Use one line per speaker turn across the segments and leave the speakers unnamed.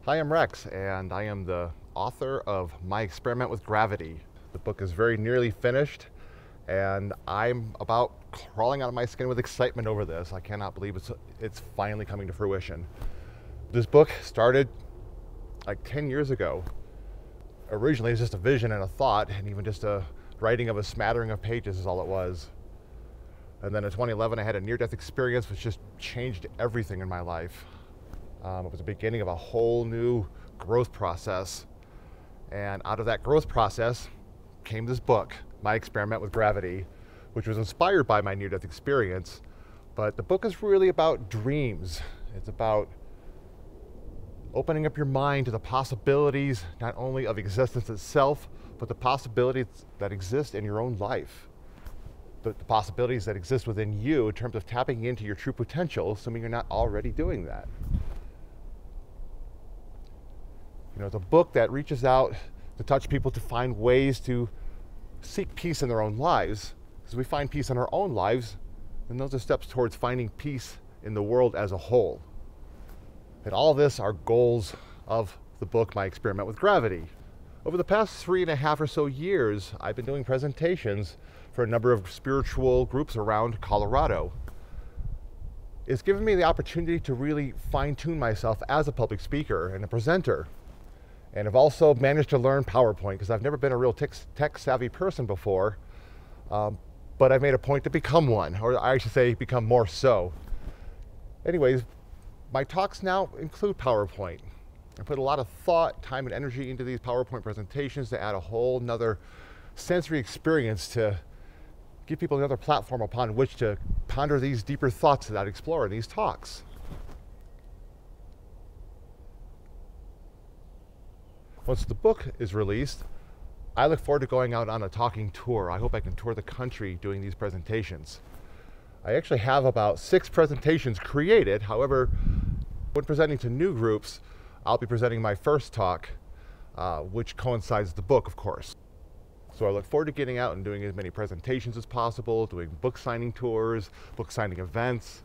Hi, I'm Rex, and I am the author of My Experiment with Gravity. The book is very nearly finished, and I'm about crawling out of my skin with excitement over this. I cannot believe it's finally coming to fruition. This book started like 10 years ago. Originally, it was just a vision and a thought, and even just a writing of a smattering of pages is all it was. And then in 2011, I had a near-death experience which just changed everything in my life. It was the beginning of a whole new growth process. And out of that growth process came this book, My Experiment with Gravity, which was inspired by my near-death experience. But the book is really about dreams. It's about opening up your mind to the possibilities, not only of existence itself, but the possibilities that exist in your own life. The possibilities that exist within you in terms of tapping into your true potential, assuming you're not already doing that. You know, it's a book that reaches out to touch people to find ways to seek peace in their own lives. As we find peace in our own lives, then those are steps towards finding peace in the world as a whole. And all of this are goals of the book, My Experiment with Gravity. Over the past 3.5 or so years, I've been doing presentations for a number of spiritual groups around Colorado. It's given me the opportunity to really fine-tune myself as a public speaker and a presenter. And I've also managed to learn PowerPoint because I've never been a real tech-savvy person before, but I've made a point to become one, or I should say become more so. Anyways, my talks now include PowerPoint. I put a lot of thought, time, and energy into these PowerPoint presentations to add a whole nother sensory experience to give people another platform upon which to ponder these deeper thoughts that I explore in these talks. Once the book is released, I look forward to going out on a talking tour. I hope I can tour the country doing these presentations. I actually have about 6 presentations created. However, when presenting to new groups, I'll be presenting my first talk, which coincides with the book, of course. So I look forward to getting out and doing as many presentations as possible, doing book signing tours, book signing events,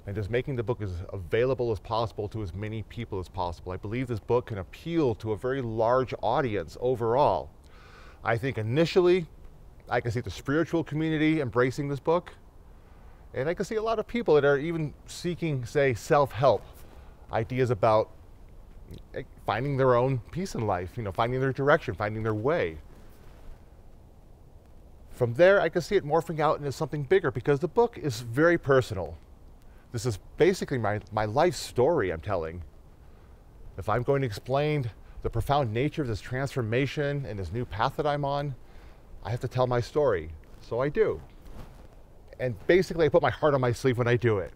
and just making the book as available as possible to as many people as possible. I believe this book can appeal to a very large audience overall. I think initially, I can see the spiritual community embracing this book, and I can see a lot of people that are even seeking, say, self-help, ideas about finding their own peace in life, finding their direction, finding their way. From there, I can see it morphing out into something bigger because the book is very personal. This is basically my life story I'm telling. If I'm going to explain the profound nature of this transformation and this new path that I'm on, I have to tell my story. So I do. And basically I put my heart on my sleeve when I do it.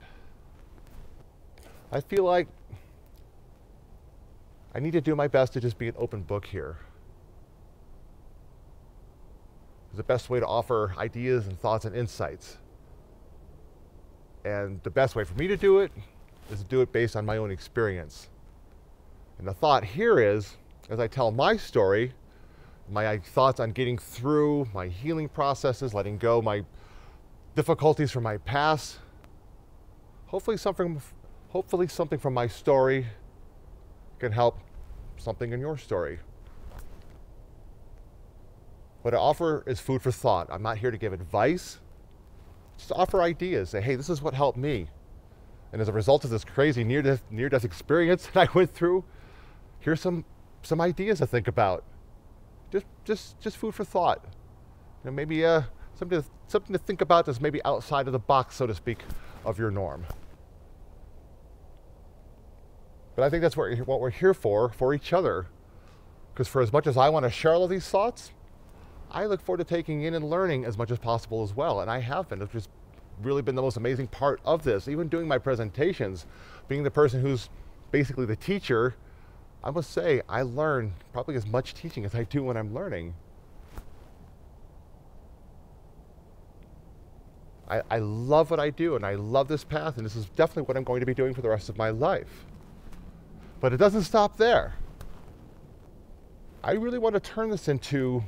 I feel like I need to do my best to just be an open book here. It's the best way to offer ideas and thoughts and insights. And the best way for me to do it is to do it based on my own experience. And the thought here is, as I tell my story, my thoughts on getting through my healing processes, letting go my difficulties from my past, hopefully something from my story can help something in your story. What I offer is food for thought. I'm not here to give advice. Just offer ideas. Say, hey, this is what helped me. And as a result of this crazy near-death experience that I went through, here's some ideas to think about. Just food for thought. Maybe something to think about that's maybe outside of the box, so to speak, of your norm. But I think that's what we're here for each other. Because for as much as I want to share all of these thoughts, I look forward to taking in and learning as much as possible as well. And I have been. It's just really been the most amazing part of this. Even doing my presentations, being the person who's basically the teacher, I must say I learn probably as much teaching as I do when I'm learning. I love what I do, and I love this path, and this is definitely what I'm going to be doing for the rest of my life. But it doesn't stop there. I really want to turn this into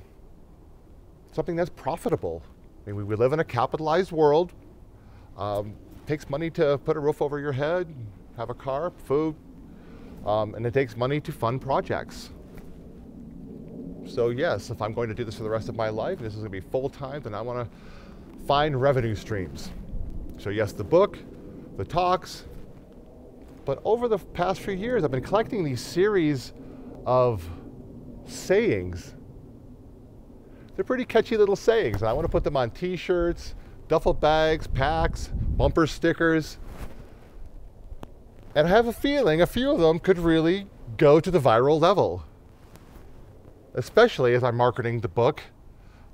something that's profitable. I mean, we live in a capitalized world. It takes money to put a roof over your head, have a car, food, and it takes money to fund projects. So yes, if I'm going to do this for the rest of my life, and this is going to be full-time, then I want to find revenue streams. So yes, the book, the talks, but over the past few years, I've been collecting these series of sayings. They're pretty catchy little sayings, and I want to put them on t-shirts, duffel bags, packs, bumper stickers. And I have a feeling a few of them could really go to the viral level, especially as I'm marketing the book,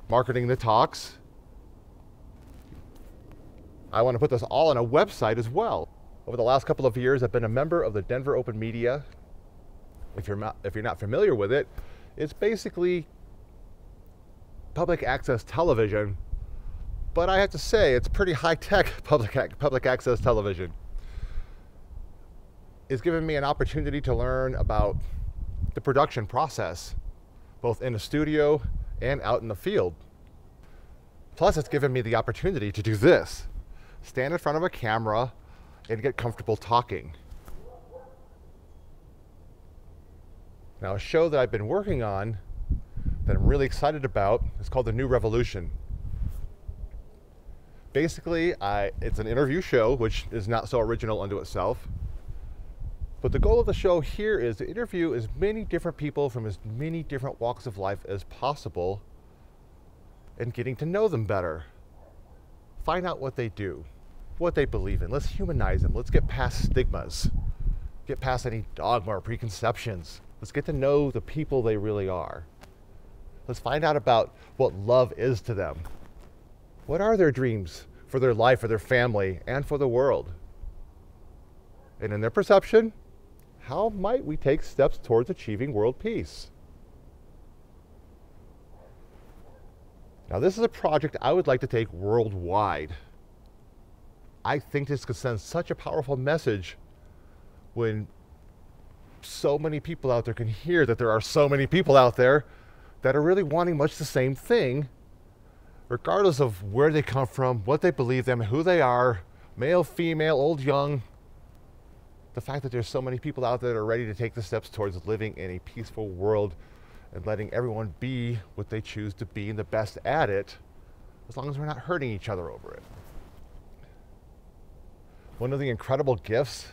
marketing the talks. I want to put this all on a website as well. Over the last couple of years, I've been a member of the Denver Open Media. If you're not familiar with it, it's basically public access television, but I have to say it's pretty high-tech public access television. It's given me an opportunity to learn about the production process, both in the studio and out in the field. Plus, it's given me the opportunity to do this: stand in front of a camera and get comfortable talking. Now, a show that I've been working on that I'm really excited about is called The New Revolution. Basically, it's an interview show, which is not so original unto itself. But the goal of the show here is to interview as many different people from as many different walks of life as possible and getting to know them better. Find out what they do, what they believe in. Let's humanize them. Let's get past stigmas. Get past any dogma or preconceptions. Let's get to know the people they really are. Let's find out about what love is to them. What are their dreams for their life, for their family, and for the world? And in their perception, how might we take steps towards achieving world peace? Now, this is a project I would like to take worldwide. I think this could send such a powerful message when so many people out there can hear that there are so many people out there that are really wanting much the same thing, regardless of where they come from, what they believe in, who they are, male, female, old, young. The fact that there's so many people out there that are ready to take the steps towards living in a peaceful world and letting everyone be what they choose to be and the best at it, as long as we're not hurting each other over it. One of the incredible gifts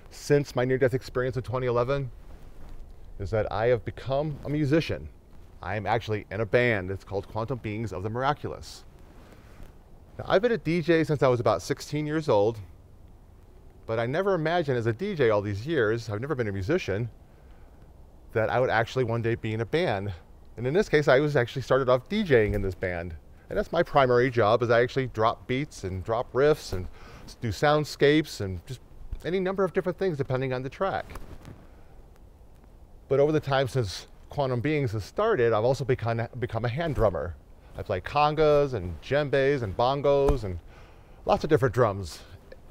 since my near-death experience in 2011 is that I have become a musician. I am actually in a band. It's called Quantum Beings of the Miraculous. Now, I've been a DJ since I was about 16 years old, but I never imagined as a DJ all these years, I've never been a musician, that I would actually one day be in a band. And in this case, I was actually started off DJing in this band. And that's my primary job, is I actually drop beats and drop riffs and do soundscapes and just any number of different things depending on the track. But over the time since Quantum Beings has started, I've also become a hand drummer. I play congas and djembes and bongos and lots of different drums.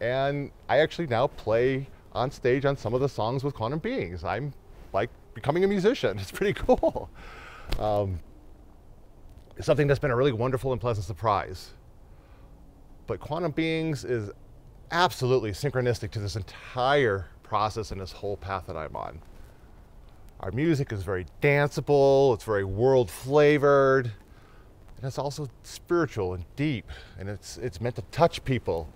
And I actually now play on stage on some of the songs with Quantum Beings. I'm like becoming a musician. It's pretty cool. It's something that's been a really wonderful and pleasant surprise. But Quantum Beings is absolutely synchronistic to this entire process and this whole path that I'm on. Our music is very danceable, it's very world flavored, and it's also spiritual and deep, and it's meant to touch people.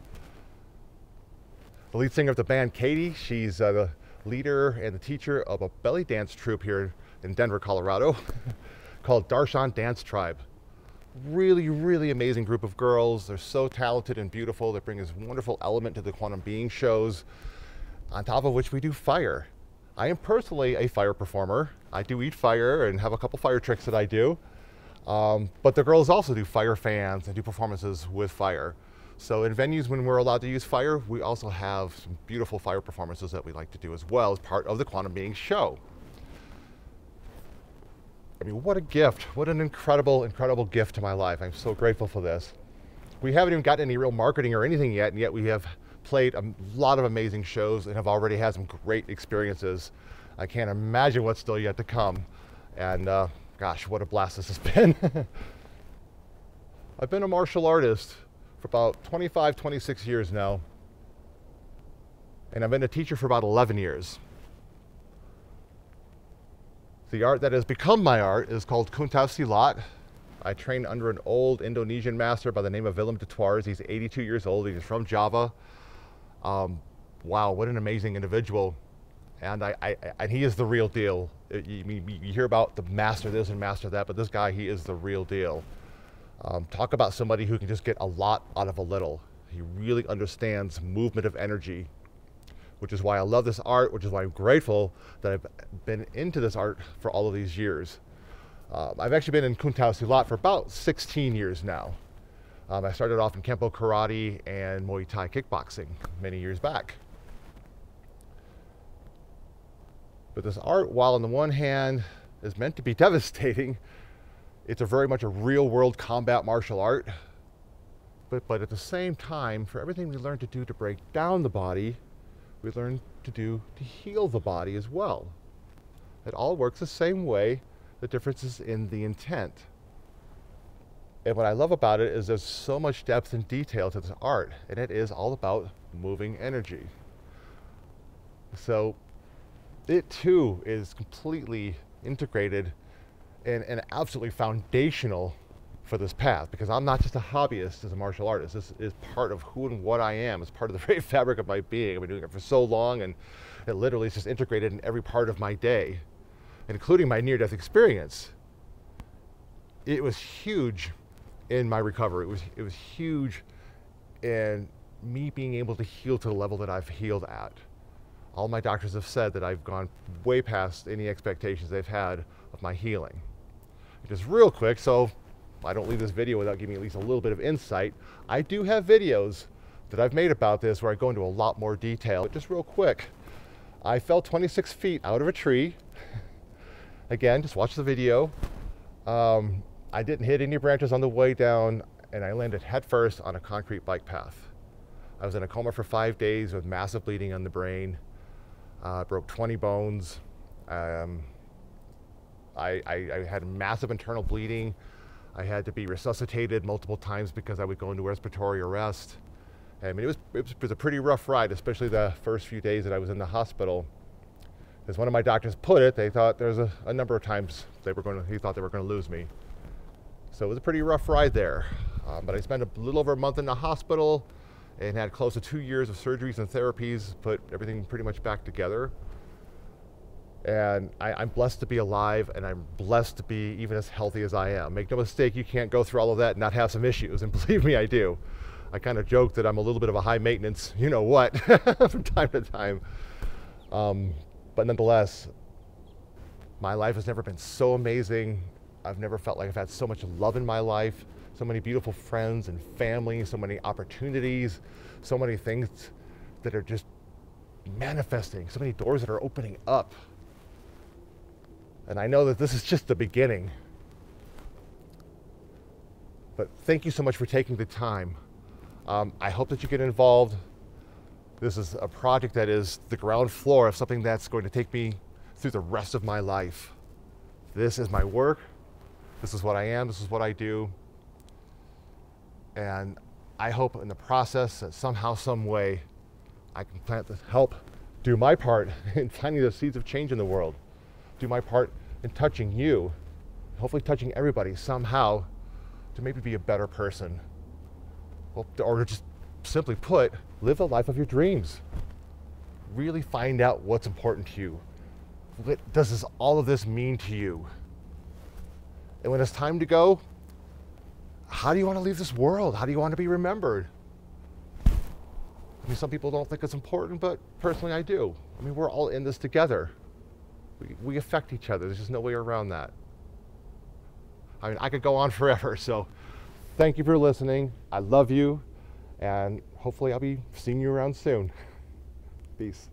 The lead singer of the band, Katie, she's the leader and the teacher of a belly dance troupe here in Denver, Colorado, called Darshan Dance Tribe. Really, really amazing group of girls. They're so talented and beautiful. They bring this wonderful element to the Quantum Being shows, on top of which we do fire. I am personally a fire performer. I do eat fire and have a couple fire tricks that I do. But the girls also do fire fans and do performances with fire. So in venues when we're allowed to use fire, we also have some beautiful fire performances that we like to do as well as part of the Quantum Being show. I mean, what a gift. What an incredible, incredible gift to my life. I'm so grateful for this. We haven't even gotten any real marketing or anything yet, and yet we have played a lot of amazing shows and have already had some great experiences. I can't imagine what's still yet to come. And gosh, what a blast this has been. I've been a martial artist for about 25, 26 years now. and I've been a teacher for about 11 years. The art that has become my art is called Kuntao Silat. I trained under an old Indonesian master by the name of Willem de Tours. He's 82 years old. He's from Java. Wow, what an amazing individual. And he is the real deal. You hear about the master this and master that, but this guy, he is the real deal. Talk about somebody who can just get a lot out of a little. He really understands movement of energy, which is why I love this art, which is why I'm grateful that I've been into this art for all of these years. I've actually been in Kuntao Silat for about 16 years now. I started off in Kempo Karate and Muay Thai kickboxing many years back. But this art, while on the one hand is meant to be devastating, it's very much a real world combat martial art. But at the same time, for everything we learn to do to break down the body, we learn to do to heal the body as well. It all works the same way. The difference is in the intent. And what I love about it is there's so much depth and detail to this art, and it is all about moving energy. So it too is completely integrated and absolutely foundational for this path, because I'm not just a hobbyist as a martial artist. This is part of who and what I am. It's part of the very fabric of my being. I've been doing it for so long, and it literally is just integrated in every part of my day, including my near-death experience. It was huge in my recovery. It was huge in me being able to heal to the level that I've healed at. All my doctors have said that I've gone way past any expectations they've had of my healing. Just real quick, so I don't leave this video without giving at least a little bit of insight. I do have videos that I've made about this where I go into a lot more detail. Just real quick, I fell 26 feet out of a tree. Again, just watch the video. I didn't hit any branches on the way down, and I landed headfirst on a concrete bike path. I was in a coma for 5 days with massive bleeding on the brain. Broke 20 bones. I had massive internal bleeding. I had to be resuscitated multiple times because I would go into respiratory arrest. I mean, it was a pretty rough ride, especially the first few days that I was in the hospital. As one of my doctors put it, they thought there's a number of times he thought they were going to lose me. So it was a pretty rough ride there. But I spent a little over a month in the hospital and had close to 2 years of surgeries and therapies, put everything pretty much back together. And I'm blessed to be alive, and I'm blessed to be even as healthy as I am. Make no mistake, you can't go through all of that and not have some issues, and believe me, I do. I kind of joke that I'm a little bit of a high maintenance, you know what, from time to time. But nonetheless, my life has never been so amazing. I've never felt like I've had so much love in my life, so many beautiful friends and family, so many opportunities, so many things that are just manifesting, so many doors that are opening up. And I know that this is just the beginning. But thank you so much for taking the time. I hope that you get involved. This is a project that is the ground floor of something that's going to take me through the rest of my life. This is my work. This is what I am. This is what I do. And I hope in the process that somehow, some way, I can help do my part in finding the seeds of change in the world. Do my part in touching you, hopefully touching everybody somehow, to maybe be a better person. Or just simply put, live the life of your dreams. Really find out what's important to you. What does all of this mean to you? And when it's time to go, how do you want to leave this world? How do you want to be remembered? I mean, some people don't think it's important, but personally I do. I mean, we're all in this together. We affect each other. There's just no way around that. I mean, I could go on forever, so thank you for listening. I love you, and hopefully I'll be seeing you around soon. Peace.